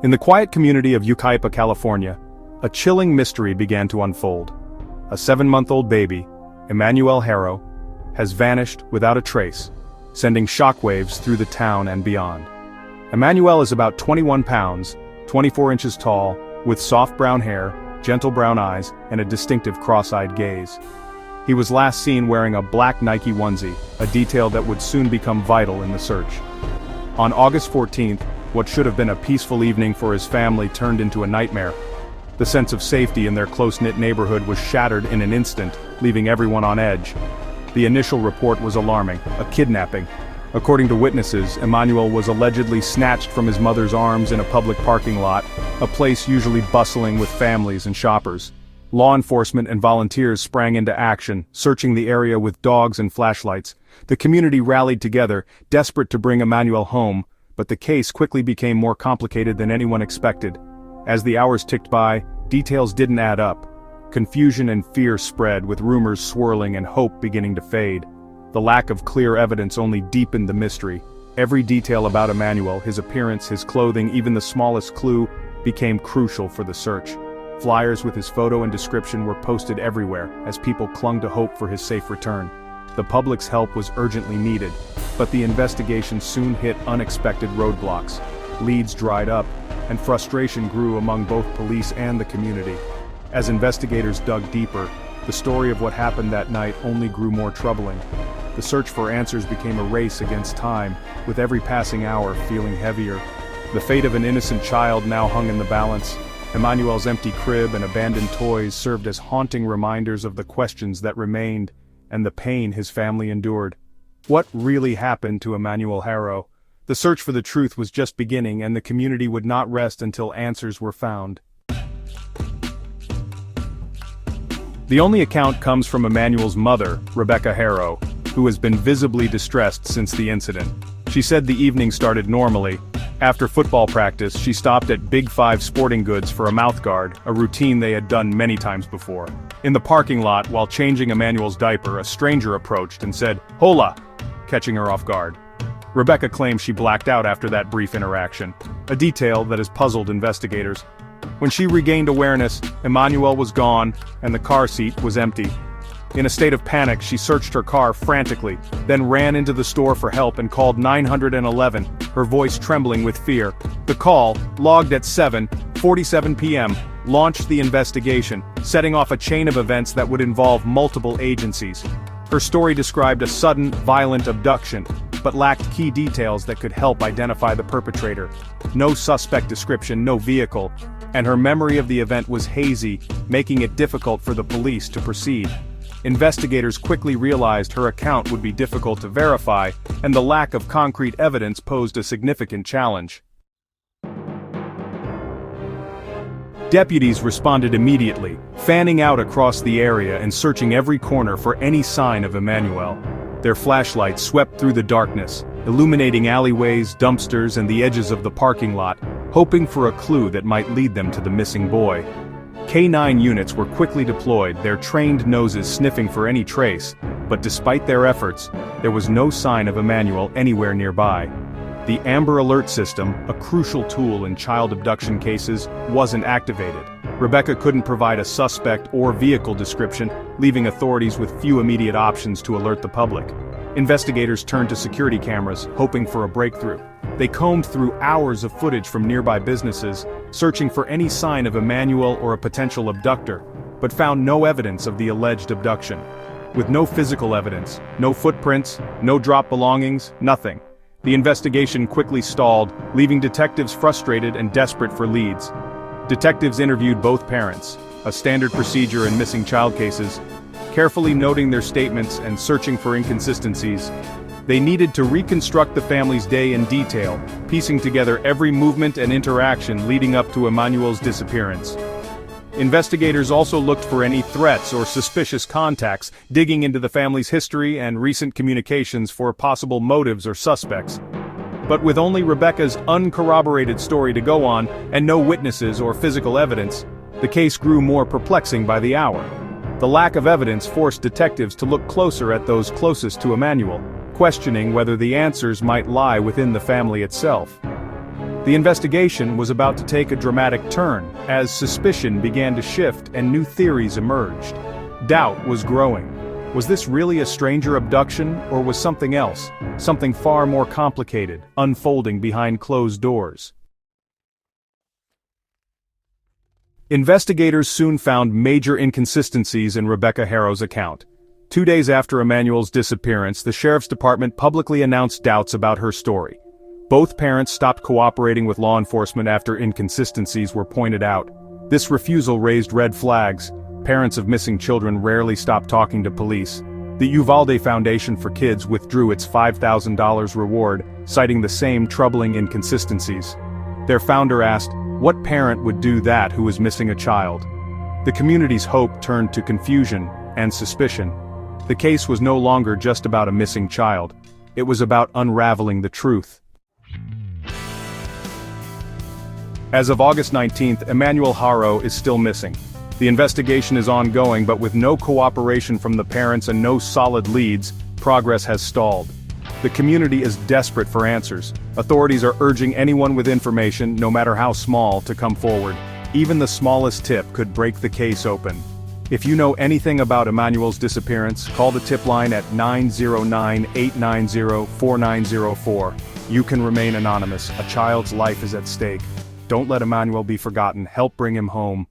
In the quiet community of Yucaipa, California, a chilling mystery began to unfold. A 7-month-old baby, Emmanuel Haro, has vanished without a trace, sending shockwaves through the town and beyond. Emmanuel is about 21 pounds, 24 inches tall, with soft brown hair, gentle brown eyes, and a distinctive cross-eyed gaze. He was last seen wearing a black Nike onesie, a detail that would soon become vital in the search. On August 14th, what should have been a peaceful evening for his family turned into a nightmare. The sense of safety in their close-knit neighborhood was shattered in an instant, leaving everyone on edge. The initial report was alarming: a kidnapping. According to witnesses, Emmanuel was allegedly snatched from his mother's arms in a public parking lot, a place usually bustling with families and shoppers. Law enforcement and volunteers sprang into action, searching the area with dogs and flashlights. The community rallied together, desperate to bring Emmanuel home, but the case quickly became more complicated than anyone expected. As the hours ticked by, details didn't add up. Confusion and fear spread, with rumors swirling and hope beginning to fade. The lack of clear evidence only deepened the mystery. Every detail about Emmanuel, his appearance, his clothing, even the smallest clue, became crucial for the search. Flyers with his photo and description were posted everywhere, as people clung to hope for his safe return. The public's help was urgently needed, but the investigation soon hit unexpected roadblocks. Leads dried up, and frustration grew among both police and the community. As investigators dug deeper, the story of what happened that night only grew more troubling. The search for answers became a race against time, with every passing hour feeling heavier. The fate of an innocent child now hung in the balance. Emmanuel's empty crib and abandoned toys served as haunting reminders of the questions that remained, and the pain his family endured. What really happened to Emmanuel Haro? The search for the truth was just beginning, and the community would not rest until answers were found. The only account comes from Emmanuel's mother, Rebecca Haro, who has been visibly distressed since the incident. She said the evening started normally. After football practice, she stopped at Big 5 Sporting Goods for a mouthguard, a routine they had done many times before. In the parking lot, while changing Emmanuel's diaper, a stranger approached and said, "Hola," catching her off guard. Rebecca claims she blacked out after that brief interaction, a detail that has puzzled investigators. When she regained awareness, Emmanuel was gone, and the car seat was empty. In a state of panic, she searched her car frantically, then ran into the store for help and called 911, her voice trembling with fear. The call, logged at 7:47 p.m., launched the investigation, setting off a chain of events that would involve multiple agencies. Her story described a sudden, violent abduction, but lacked key details that could help identify the perpetrator. No suspect description, no vehicle, and her memory of the event was hazy, making it difficult for the police to proceed. Investigators quickly realized her account would be difficult to verify, and the lack of concrete evidence posed a significant challenge. Deputies responded immediately, fanning out across the area and searching every corner for any sign of Emmanuel. Their flashlights swept through the darkness, illuminating alleyways, dumpsters, and the edges of the parking lot, hoping for a clue that might lead them to the missing boy. K-9 units were quickly deployed, their trained noses sniffing for any trace, but despite their efforts, there was no sign of Emmanuel anywhere nearby. The Amber Alert system, a crucial tool in child abduction cases, wasn't activated. Rebecca couldn't provide a suspect or vehicle description, leaving authorities with few immediate options to alert the public. Investigators turned to security cameras, hoping for a breakthrough. They combed through hours of footage from nearby businesses, searching for any sign of Emmanuel or a potential abductor, but found no evidence of the alleged abduction. With no physical evidence, no footprints, no dropped belongings, nothing. The investigation quickly stalled, leaving detectives frustrated and desperate for leads. Detectives interviewed both parents, a standard procedure in missing child cases, carefully noting their statements and searching for inconsistencies. They needed to reconstruct the family's day in detail, piecing together every movement and interaction leading up to Emmanuel's disappearance. Investigators also looked for any threats or suspicious contacts, digging into the family's history and recent communications for possible motives or suspects. But with only Rebecca's uncorroborated story to go on, and no witnesses or physical evidence, the case grew more perplexing by the hour. The lack of evidence forced detectives to look closer at those closest to Emmanuel, questioning whether the answers might lie within the family itself. The investigation was about to take a dramatic turn, as suspicion began to shift and new theories emerged. Doubt was growing. Was this really a stranger abduction, or was something else, something far more complicated, unfolding behind closed doors? Investigators soon found major inconsistencies in Rebecca Haro's account. 2 days after Emmanuel's disappearance, the sheriff's department publicly announced doubts about her story. Both parents stopped cooperating with law enforcement after inconsistencies were pointed out. This refusal raised red flags. Parents of missing children rarely stop talking to police. The Uvalde Foundation for Kids withdrew its $5,000 reward, citing the same troubling inconsistencies. Their founder asked, what parent would do that who was missing a child? The community's hope turned to confusion and suspicion. The case was no longer just about a missing child. It was about unraveling the truth. As of August 19th, Emmanuel Haro is still missing. The investigation is ongoing, but with no cooperation from the parents and no solid leads, progress has stalled. The community is desperate for answers. Authorities are urging anyone with information, no matter how small, to come forward. Even the smallest tip could break the case open. If you know anything about Emmanuel's disappearance, call the tip line at 909-890-4904. You can remain anonymous. A child's life is at stake. Don't let Emmanuel be forgotten. Help bring him home.